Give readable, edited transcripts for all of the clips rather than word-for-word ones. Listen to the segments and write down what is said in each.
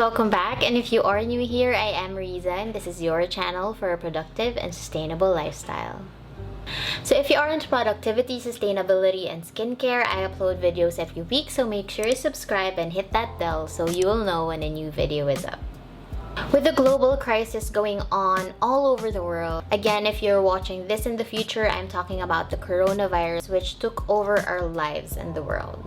welcome back, and if you are new here, I am Rizza and this is your channel for a productive and sustainable lifestyle. So if you are into productivity, sustainability, and skincare, I upload videos every week, so make sure you subscribe and hit that bell so you will know when a new video is up. With the global crisis going on all over the world, again, if you're watching this in the future, I'm talking about the coronavirus which took over our lives in the world.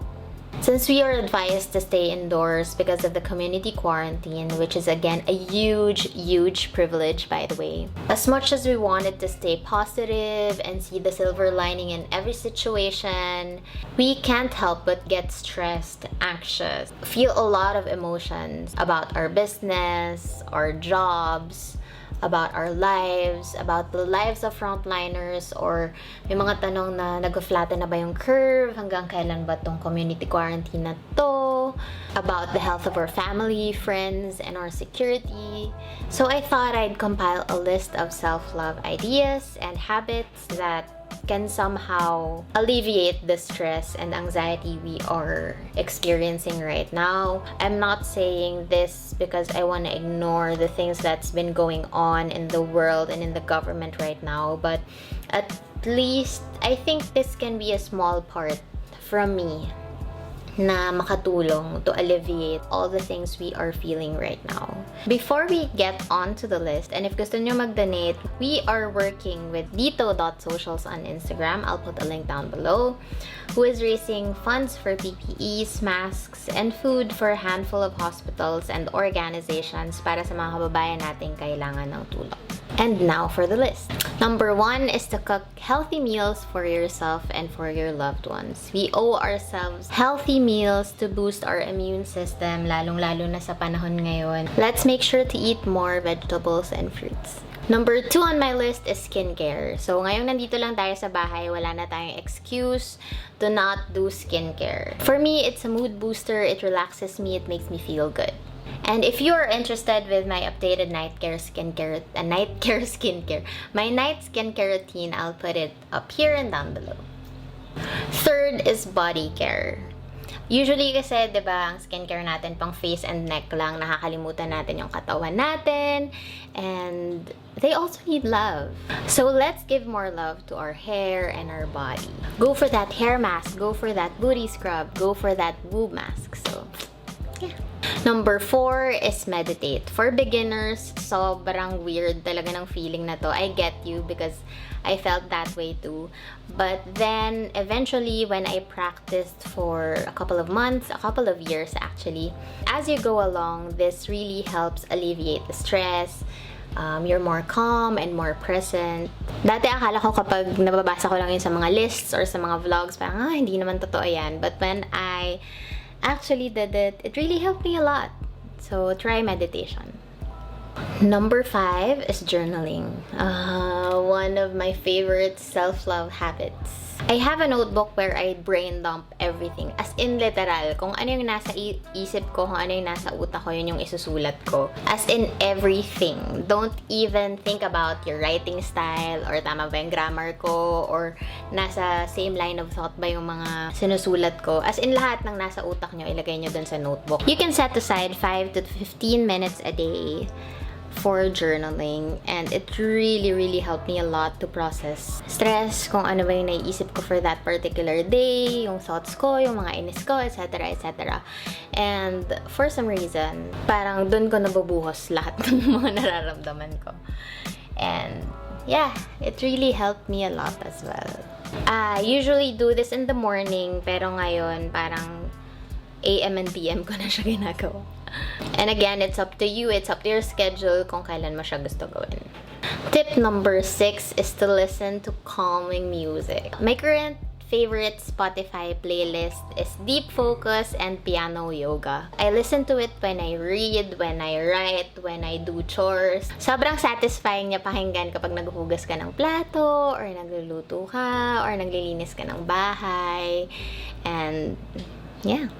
Since we are advised to stay indoors because of the community quarantine, which is again a huge privilege, by the way, as much as we wanted to stay positive and see the silver lining in every situation, we can't help but get stressed, anxious, feel a lot of emotions about our business, our jobs, about our lives, about the lives of frontliners, or may mga tanong na nag-flatten na ba yung curve, hanggang kailan ba tong community quarantine na to, about the health of our family, friends, and our security. So I thought I'd compile a list of self-love ideas and habits that can somehow alleviate the stress and anxiety we are experiencing right now. I'm not saying this because I want to ignore the things that's been going on in the world and in the government right now, but at least I think this can be a small part from me na makatulong to alleviate all the things we are feeling right now. Before we get on to the list, and if gusto nyo mag-donate, we are working with dito.socials on Instagram, I'll put a link down below, who is raising funds for PPEs, masks, and food for a handful of hospitals and organizations para sa mga kababayan nating kailangan ng tulong. And now for the list. Number 1 is to cook healthy meals for yourself and for your loved ones. We owe ourselves healthy meals to boost our immune system, lalong-lalo na sa panahon ngayon. Let's make sure to eat more vegetables and fruits. Number 2 on my list is skincare. So ngayong nandito lang tayo sa bahay, wala na tayong excuse to not do skincare. For me, it's a mood booster, it relaxes me, it makes me feel good. And if you are interested with my updated my night skincare routine, I'll put it up here and down below. Third is body care. Usually kasi, di ba, ang skincare natin pang face and neck lang, nakakalimutan natin yung katawan natin, and they also need love. So let's give more love to our hair and our body. Go for that hair mask, go for that booty scrub, go for that boob mask. So, yeah. Number 4 is meditate. For beginners, sobrang weird talaga ng feeling na to. I get you because I felt that way too. But then, eventually, when I practiced for a couple of months, a couple of years actually, as you go along, this really helps alleviate the stress. You're more calm and more present. Dati akala ko kapag nababasa ko lang yun sa mga lists or sa mga vlogs, parang, hindi naman totoo yan. But when I actually did it, it really helped me a lot. So try meditation. Number 5 is journaling. One of my favorite self-love habits. I have a notebook where I brain dump everything. As in literal, kung ano yung nasa isip ko, kung ano yung nasa utak ko, yun yung isusulat ko. As in everything. Don't even think about your writing style or tama ba yung grammar ko or nasa same line of thought ba yung mga sinusulat ko. As in lahat ng nasa utak nyo, ilagay nyo dun sa notebook. You can set aside 5 to 15 minutes a day for journaling, and it really helped me a lot to process stress, kung ano ba yung naiisip ko for that particular day, yung thoughts ko, yung mga inis ko, etc. And for some reason, parang dun ko nabubuhos lahat ng mga nararamdaman ko. And yeah, it really helped me a lot as well. I usually do this in the morning, pero ngayon parang AM and PM ko na siya ginagawa. And again, it's up to you. It's up to your schedule kung kailan mo siya gusto gawin. Tip number 6 is to listen to calming music. My current favorite Spotify playlist is Deep Focus and Piano Yoga. I listen to it when I read, when I write, when I do chores. Sobrang satisfying niya pakinggan kapag naghuhugas ka ng plato, or nagluluto ka, or naglilinis ka ng bahay. And yeah.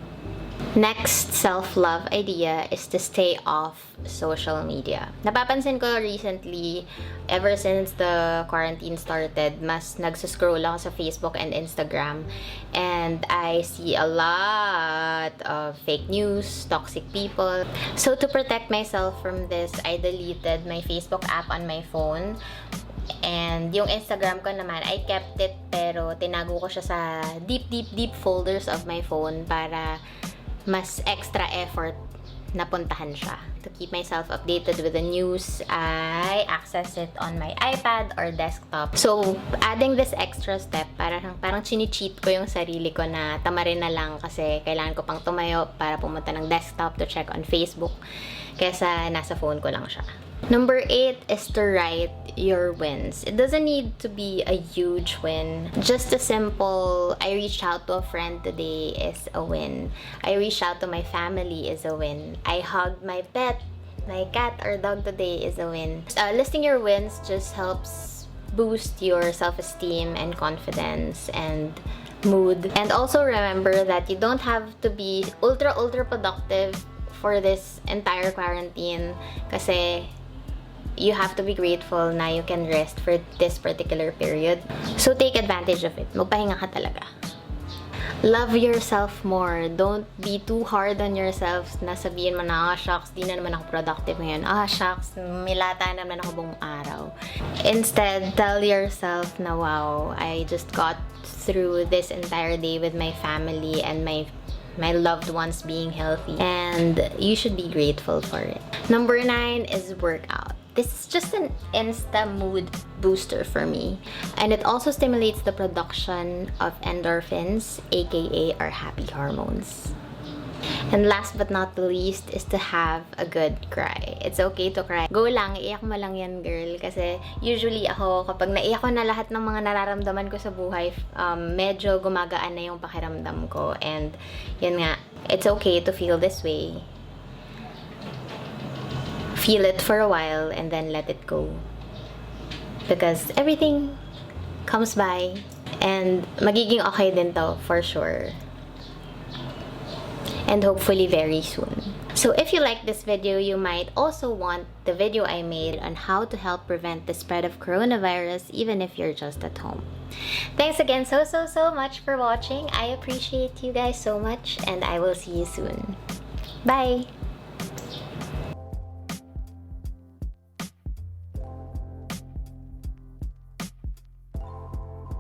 Next self-love idea is to stay off social media. Napapansin ko recently, ever since the quarantine started, mas nagsuscroll ako sa Facebook and Instagram, and I see a lot of fake news, toxic people. So to protect myself from this, I deleted my Facebook app on my phone. And yung Instagram ko naman, I kept it, pero tinago ko siya sa deep folders of my phone para mas extra effort na puntahan siya. To keep myself updated with the news, I access it on my iPad or desktop. So, adding this extra step, parang chini-cheat ko yung sarili ko na tamarin na lang kasi kailangan ko pang tumayo para pumunta ng desktop to check on Facebook kaysa nasa phone ko lang siya. Number 8 is to write your wins. It doesn't need to be a huge win. Just a simple, I reached out to a friend today is a win. I reached out to my family is a win. I hugged my pet, my cat or dog today is a win. Listing your wins just helps boost your self-esteem and confidence and mood. And also remember that you don't have to be ultra productive for this entire quarantine kasi you have to be grateful na you can rest for this particular period. So take advantage of it. Magpahinga ka talaga. Love yourself more. Don't be too hard on yourself na sabihin mo na, shucks, di na naman ako productive ngayon. Shucks, milata naman ako buong araw. Instead, tell yourself na, wow, I just got through this entire day with my family and my loved ones being healthy. And you should be grateful for it. Number 9 is workout. This is just an insta mood booster for me. And it also stimulates the production of endorphins, aka our happy hormones. And last but not the least is to have a good cry. It's okay to cry. Go lang, iyak mo lang yan, girl. Kasi usually ako, kapag naiyak ko na lahat ng mga nararamdaman ko sa buhay, medyo gumagaan na yung pakiramdam ko. And yun nga, it's okay to feel this way. Feel it for a while and then let it go. Because everything comes by and magiging okay din to for sure. And hopefully very soon. So if you like this video, you might also want the video I made on how to help prevent the spread of coronavirus even if you're just at home. Thanks again so much for watching. I appreciate you guys so much and I will see you soon. Bye!